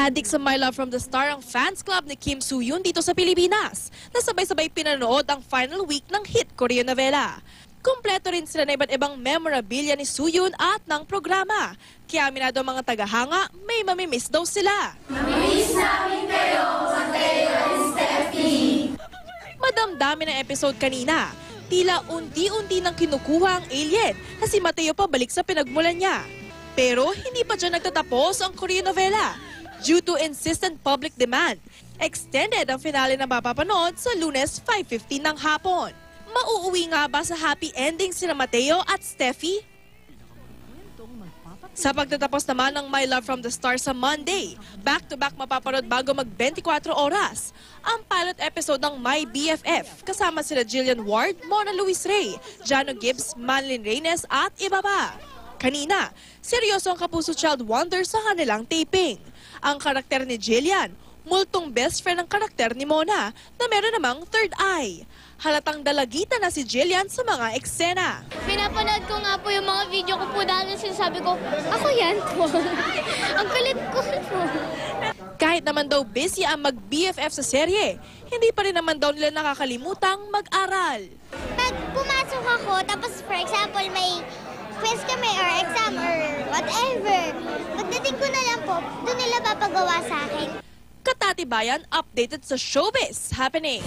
Adik sa My Love from the Star ang fans club ni Kim Soo-hyun dito sa Pilipinas na sabay-sabay pinanood ang final week ng hit Korean novela. Kumpleto rin sila na iba't ibang memorabilia ni Soo-hyun at ng programa. Kaya aminado ang mga tagahanga, may mamimiss daw sila. Namimiss namin kayo, Mateo and Stephanie. Madamdami ng episode kanina. Tila unti-unti nang kinukuha ang alien na si Mateo pabalik sa pinagmulan niya. Pero hindi pa dyan nagtatapos ang Korean novela. Due to insistent public demand, extended ang finale na mapapanood sa Lunes 5:15 ng hapon. Mauuwi nga ba sa happy ending sina Mateo at Steffi? Sa pagtatapos naman ng My Love from the Star sa Monday, back-to-back mapapanood bago mag-24 oras. Ang pilot episode ng My BFF kasama sila Jillian Ward, Mona Luis Rey, Jano Gibbs, Manlin Reynes at iba pa. Kanina, seryoso ang Kapuso Child wonder sa kanilang taping. Ang karakter ni Jillian, multong best friend ng karakter ni Mona na meron namang third eye. Halatang dalagitan na si Jillian sa mga eksena. Pinapanood ko nga po yung mga video ko po dahil sinasabi ko, ako yan po. Ang kulit ko po. Kahit naman daw busy ang mag-BFF sa serye, hindi pa rin naman daw nila nakakalimutang mag-aral. Pag pumasok ako, tapos for example may quiz kami or exam or whatever, pagdating ko na lang po, doon nila papagawa sa akin. Katatibayan updated sa showbiz happening.